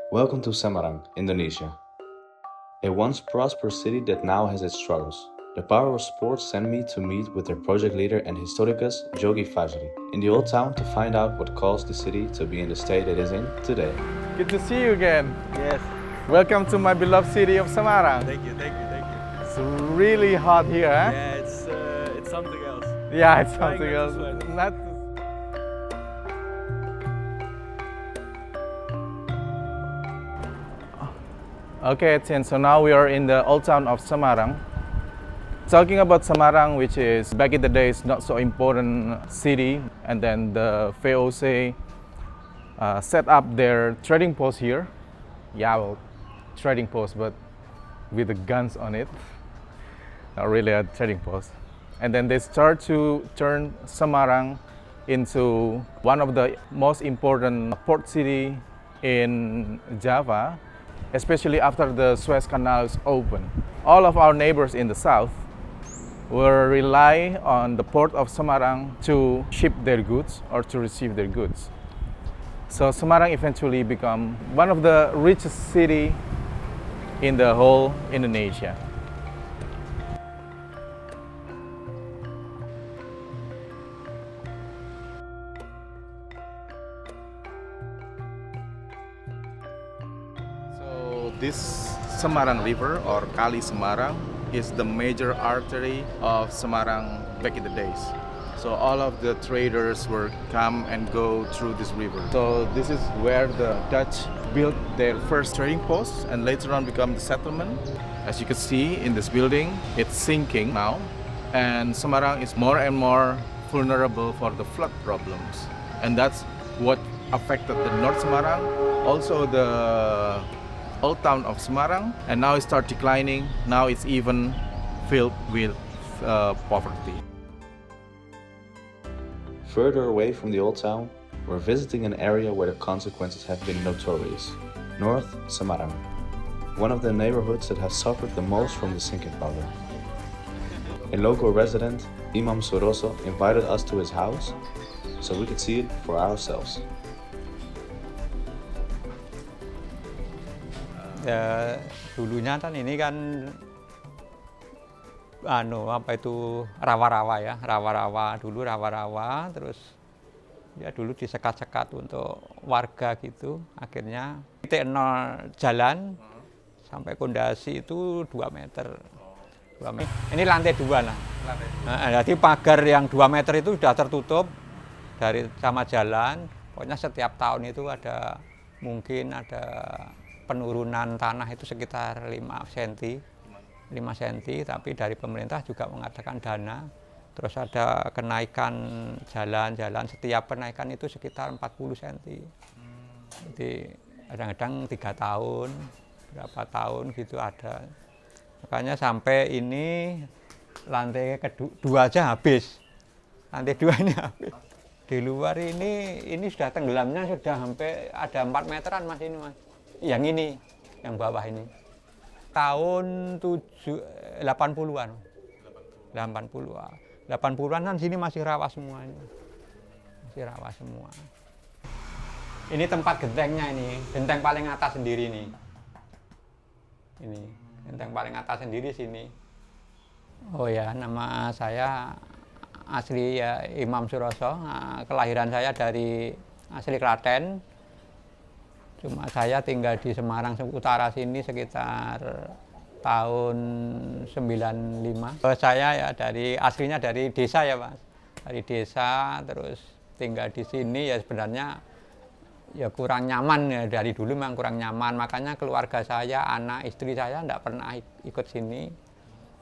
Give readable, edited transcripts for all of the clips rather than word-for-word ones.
Welcome to Semarang, Indonesia. A once prosperous city that now has its struggles. The power of sports sent me to meet with their project leader and historicus, Jogi Fajri, in the old town to find out what caused the city to be in the state it is in today. Good to see you again. Yes. Welcome to my beloved city of Semarang. Thank you. It's really hot here, huh? Yeah, it's something else. Yeah, it's Trying something not else. to sweat. Not. Okay, Etienne, so now we are in the old town of Semarang. Talking about Semarang, which is back in the days not so important city, and then the VOC set up their trading post here. Yeah, well, trading post, but with the guns on it. Not really a trading post. And then they start to turn Semarang into one of the most important port city in Java, especially after the Suez Canal is open. All of our neighbors in the south will rely on the port of Semarang to ship their goods or to receive their goods. So Semarang eventually become one of the richest city in the whole Indonesia. So this Semarang River or Kali Semarang is the major artery of Semarang back in the days. So all of the traders will come and go through this river. So this is where the Dutch built their first trading post and later on become the settlement. As you can see in this building, it's sinking now, and Semarang is more and more vulnerable for the flood problems. And that's what affected the North Semarang, also the old town of Semarang, and now it starts declining. Now it's even filled with poverty. Further away from the old town, we're visiting an area where the consequences have been notorious. North Semarang, one of the neighborhoods that have suffered the most from the sinking problem. A local resident, Imam Suroso, invited us to his house so we could see it for ourselves. Ya, dulunya kan ini kan rawa-rawa ya, rawa-rawa terus ya dulu disekat-sekat untuk warga gitu. Akhirnya titik nol jalan sampai pondasi itu 2 meter. Ini lantai 2 lah. Nah, jadi pagar yang 2 meter itu sudah tertutup dari sama jalan. Pokoknya setiap tahun itu mungkin ada penurunan tanah itu sekitar 5 cm, tapi dari pemerintah juga mengadakan dana. Terus ada kenaikan jalan-jalan, setiap kenaikan itu sekitar 40 cm. Jadi kadang-kadang 3 tahun, berapa tahun gitu ada. Makanya sampai ini lantai kedua aja habis. Lantai 2 ini habis. Di luar ini sudah tenggelamnya sudah hampir ada 4 meteran Mas ini Mas. Yang ini, yang bawah ini. Tahun 80-an. 80-an kan sini masih rawa semua ini. Masih rawa semua. Ini tempat gentengnya ini, genteng paling atas sendiri nih. Ini, genteng paling atas sendiri sini. Oh ya, nama saya asli ya Imam Suroso. Kelahiran saya dari asli Klaten. Cuma saya tinggal di Semarang Utara sini sekitar tahun 95. Saya ya aslinya dari desa ya Mas. Dari desa terus tinggal di sini ya sebenarnya ya kurang nyaman ya, dari dulu memang kurang nyaman. Makanya keluarga saya, anak istri saya enggak pernah ikut sini.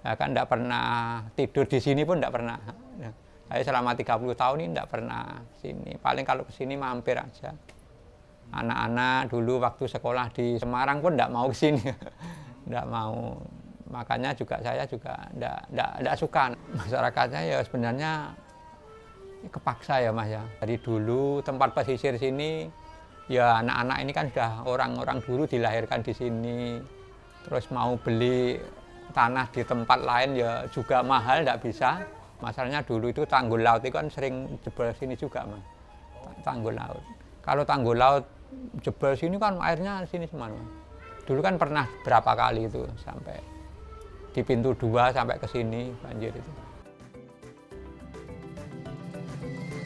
Ya kan enggak pernah tidur di sini pun enggak pernah. Ya. Saya selama 30 tahun ini enggak pernah sini. Paling kalau ke sini mampir aja. Anak-anak dulu waktu sekolah di Semarang pun enggak mau ke sini. Enggak mau. Makanya saya juga enggak suka. Masyarakatnya ya sebenarnya kepaksa ya Mas ya. Dari dulu tempat pesisir sini ya anak-anak ini kan sudah orang-orang dulu dilahirkan di sini. Terus mau beli tanah di tempat lain ya juga mahal, enggak bisa. Masalahnya dulu itu tanggul laut itu kan sering jebol sini juga Mas. Tanggul laut. Kalau tanggul laut jebol sini kan airnya sini semua. Dulu kan pernah berapa kali itu sampai di pintu 2 sampai ke sini banjir itu.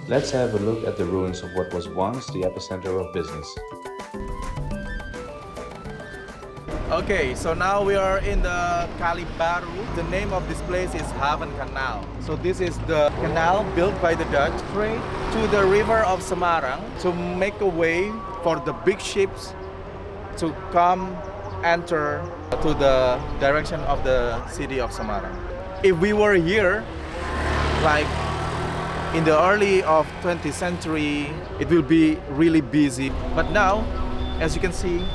Let's have a look at the ruins of what was once the epicenter of business. Okay, so now we are in the Kali Baru. The name of this place is Haven Canal. So this is the canal built by the Dutch straight to the river of Semarang to make a way for the big ships to come enter to the direction of the city of Semarang. If we were here, like in the early of 20th century, it will be really busy. But now, as you can see,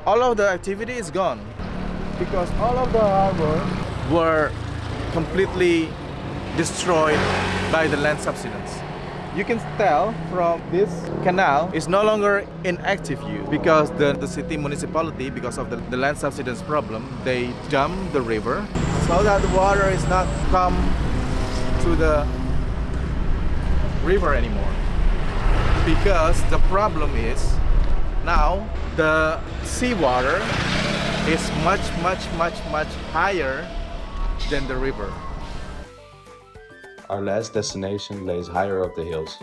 all of the activity is gone because all of the harbor were completely destroyed by the land subsidence. You can tell from this canal is no longer in active use because the city municipality, because of the land subsidence problem, they dam the river so that the water is not come to the river anymore. Because the problem is now the seawater is much higher than the river. Our last destination lays higher up the hills,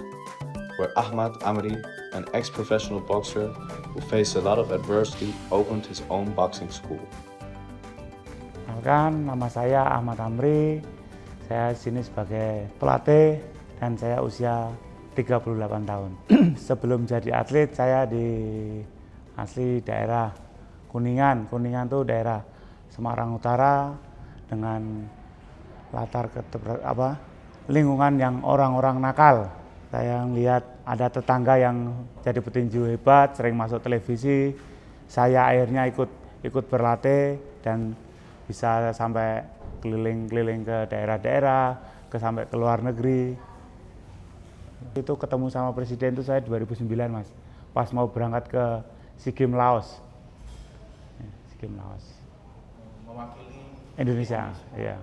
where Ahmad Amri, an ex-professional boxer who faced a lot of adversity, opened his own boxing school. Kenalkan, nama saya Ahmad Amri. Saya sini sebagai pelatih dan saya usia 38 tahun. Sebelum jadi atlet, saya asli daerah Kuningan. Kuningan itu daerah Semarang Utara dengan latar lingkungan yang orang-orang nakal. Saya lihat ada tetangga yang jadi petinju hebat, sering masuk televisi. Saya akhirnya ikut berlatih dan bisa sampai keliling-keliling ke daerah-daerah, sampai ke luar negeri. Itu ketemu sama presiden itu saya 2009 Mas, pas mau berangkat ke SEA Games Laos. SEA Games Laos. Mewakili Indonesia, iya.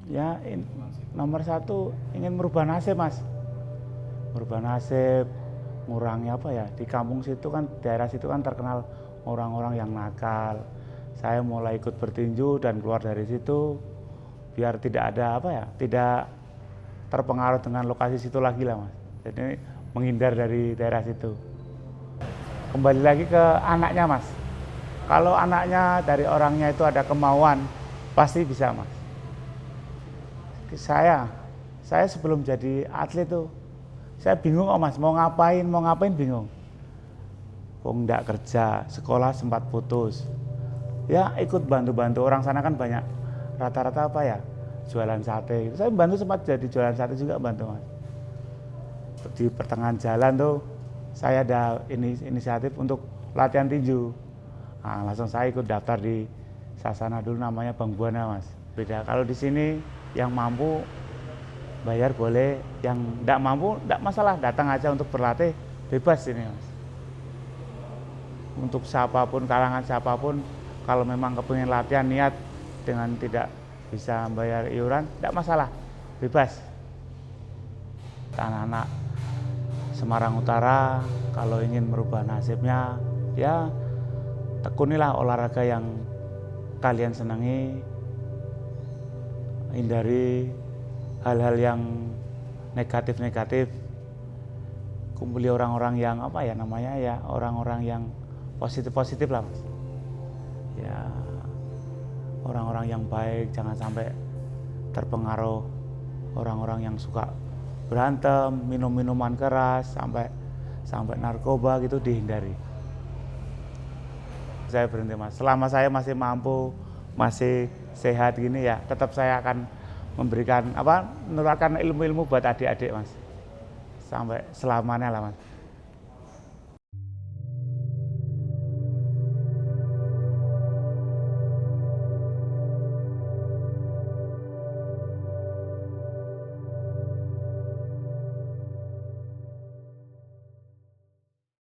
Ya, nomor 1 ingin merubah nasib Mas. Merubah nasib, ngurangi di kampung situ kan, daerah situ kan terkenal orang-orang yang nakal. Saya mulai ikut bertinju dan keluar dari situ biar tidak ada tidak terpengaruh dengan lokasi situ lagi lah Mas. Jadi menghindar dari daerah situ. Kembali lagi ke anaknya Mas. Kalau anaknya dari orangnya itu ada kemauan, pasti bisa Mas. Saya sebelum jadi atlet tuh, saya bingung Mas, mau ngapain bingung. Nggak kerja, sekolah sempat putus. Ya ikut bantu-bantu, orang sana kan banyak rata-rata jualan sate. Saya bantu, sempat jadi jualan sate juga bantu Mas. Di pertengahan jalan tuh, saya ada inisiatif untuk latihan tinju. Nah, langsung saya ikut daftar di Sasana dulu, namanya Bang Buana Mas. Beda kalau di sini yang mampu bayar boleh, yang tidak mampu tidak masalah, datang aja untuk berlatih, bebas ini Mas. Untuk siapapun, kalangan siapapun, kalau memang kepingin latihan niat dengan tidak bisa bayar iuran, tidak masalah, bebas. Anak-anak Semarang Utara kalau ingin merubah nasibnya, ya tekunilah olahraga yang kalian senangi, hindari hal-hal yang negatif-negatif, kumpuli orang-orang yang orang-orang yang positif-positif lah Mas. Ya, orang-orang yang baik, jangan sampai terpengaruh orang-orang yang suka berantem, minum-minuman keras, sampai narkoba gitu, dihindari. Saya berhenti Mas, selama saya masih mampu, masih sehat gini ya, tetap saya akan memberikan menularkan ilmu-ilmu buat adik-adik Mas, sampai selamanya lah Mas.